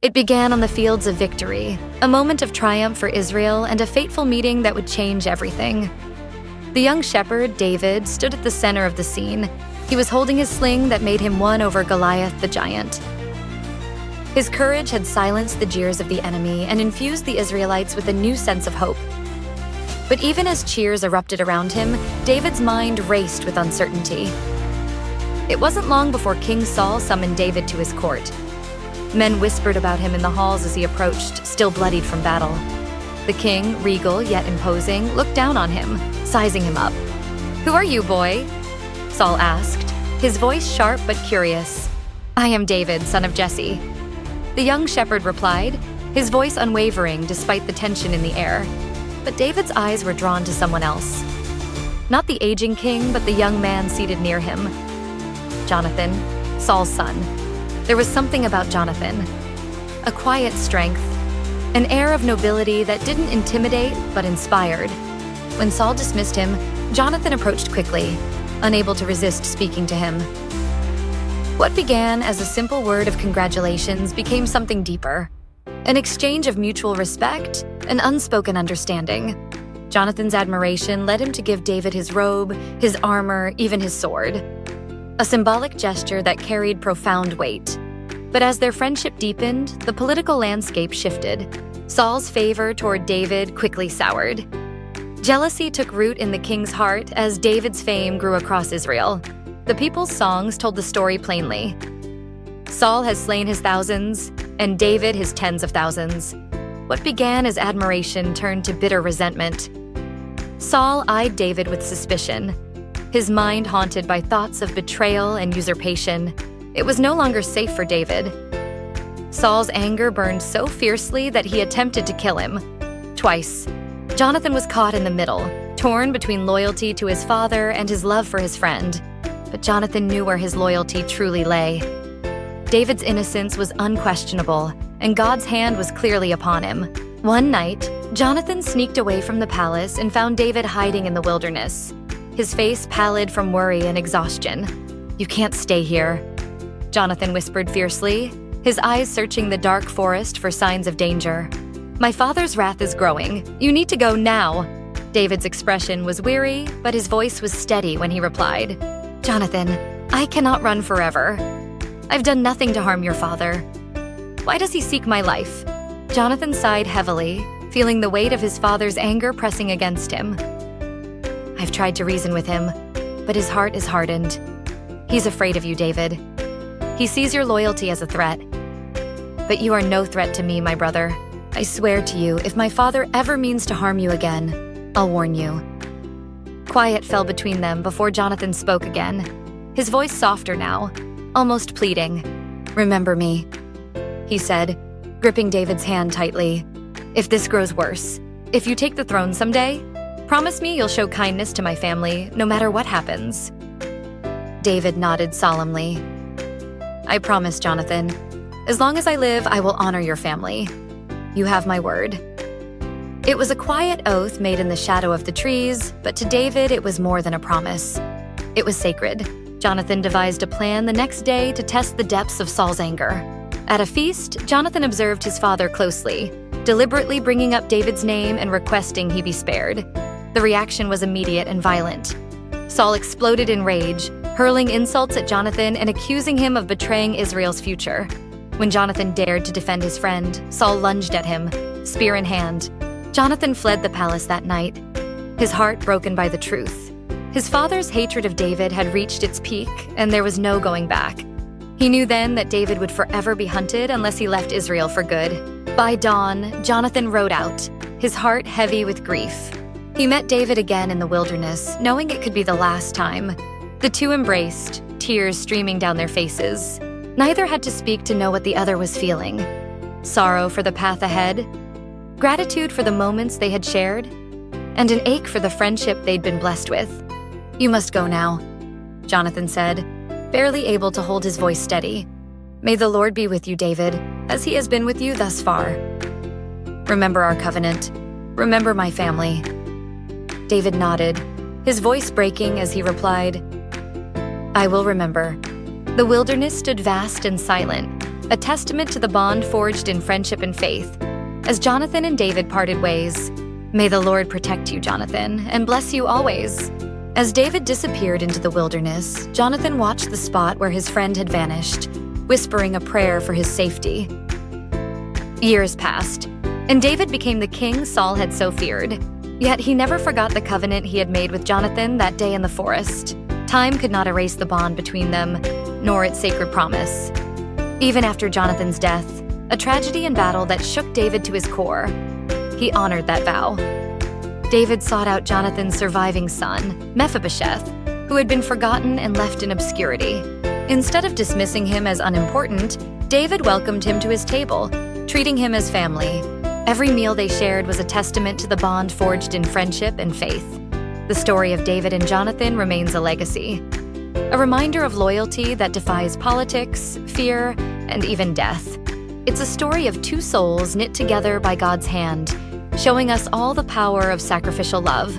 It began on the fields of victory, a moment of triumph for Israel and a fateful meeting that would change everything. The young shepherd, David, stood at the center of the scene. He was holding his sling that made him one over Goliath the giant. His courage had silenced the jeers of the enemy and infused the Israelites with a new sense of hope. But even as cheers erupted around him, David's mind raced with uncertainty. It wasn't long before King Saul summoned David to his court. Men whispered about him in the halls as he approached, still bloodied from battle. The king, regal yet imposing, looked down on him, sizing him up. "Who are you, boy?" Saul asked, his voice sharp but curious. "I am David, son of Jesse." The young shepherd replied, his voice unwavering despite the tension in the air. But David's eyes were drawn to someone else. Not the aging king, but the young man seated near him. Jonathan, Saul's son. There was something about Jonathan. A quiet strength, an air of nobility that didn't intimidate but inspired. When Saul dismissed him, Jonathan approached quickly, unable to resist speaking to him. What began as a simple word of congratulations became something deeper. An exchange of mutual respect, an unspoken understanding. Jonathan's admiration led him to give David his robe, his armor, even his sword. A symbolic gesture that carried profound weight. But as their friendship deepened, the political landscape shifted. Saul's favor toward David quickly soured. Jealousy took root in the king's heart as David's fame grew across Israel. The people's songs told the story plainly. Saul has slain his thousands, and David his tens of thousands. What began as admiration turned to bitter resentment. Saul eyed David with suspicion, his mind haunted by thoughts of betrayal and usurpation. It was no longer safe for David. Saul's anger burned so fiercely that he attempted to kill him. Twice. Jonathan was caught in the middle, torn between loyalty to his father and his love for his friend. But Jonathan knew where his loyalty truly lay. David's innocence was unquestionable, and God's hand was clearly upon him. One night, Jonathan sneaked away from the palace and found David hiding in the wilderness, his face pallid from worry and exhaustion. "You can't stay here," Jonathan whispered fiercely, his eyes searching the dark forest for signs of danger. "My father's wrath is growing. You need to go now." David's expression was weary, but his voice was steady when he replied, "Jonathan, I cannot run forever. I've done nothing to harm your father. Why does he seek my life?" Jonathan sighed heavily, feeling the weight of his father's anger pressing against him. "I've tried to reason with him, but his heart is hardened. He's afraid of you, David. He sees your loyalty as a threat. But you are no threat to me, my brother. I swear to you, if my father ever means to harm you again, I'll warn you." Quiet fell between them before Jonathan spoke again, his voice softer now, almost pleading. "Remember me," he said, gripping David's hand tightly. "If this grows worse, if you take the throne someday, promise me you'll show kindness to my family, no matter what happens." David nodded solemnly. "I promise, Jonathan. As long as I live, I will honor your family. You have my word." It was a quiet oath made in the shadow of the trees, but to David it was more than a promise. It was sacred. Jonathan devised a plan the next day to test the depths of Saul's anger. At a feast, Jonathan observed his father closely, deliberately bringing up David's name and requesting he be spared. The reaction was immediate and violent. Saul exploded in rage, hurling insults at Jonathan and accusing him of betraying Israel's future. When Jonathan dared to defend his friend, Saul lunged at him, spear in hand. Jonathan fled the palace that night, his heart broken by the truth. His father's hatred of David had reached its peak, and there was no going back. He knew then that David would forever be hunted unless he left Israel for good. By dawn, Jonathan rode out, his heart heavy with grief. He met David again in the wilderness, knowing it could be the last time. The two embraced, tears streaming down their faces. Neither had to speak to know what the other was feeling. Sorrow for the path ahead, gratitude for the moments they had shared, and an ache for the friendship they'd been blessed with. "You must go now," Jonathan said, barely able to hold his voice steady. "May the Lord be with you, David, as he has been with you thus far. Remember our covenant. Remember my family." David nodded, his voice breaking as he replied, "I will remember." The wilderness stood vast and silent, a testament to the bond forged in friendship and faith. As Jonathan and David parted ways, "May the Lord protect you, Jonathan, and bless you always." As David disappeared into the wilderness, Jonathan watched the spot where his friend had vanished, whispering a prayer for his safety. Years passed, and David became the king Saul had so feared. Yet he never forgot the covenant he had made with Jonathan that day in the forest. Time could not erase the bond between them, nor its sacred promise. Even after Jonathan's death, a tragedy and battle that shook David to his core, he honored that vow. David sought out Jonathan's surviving son, Mephibosheth, who had been forgotten and left in obscurity. Instead of dismissing him as unimportant, David welcomed him to his table, treating him as family. Every meal they shared was a testament to the bond forged in friendship and faith. The story of David and Jonathan remains a legacy, a reminder of loyalty that defies politics, fear, and even death. It's a story of two souls knit together by God's hand, showing us all the power of sacrificial love.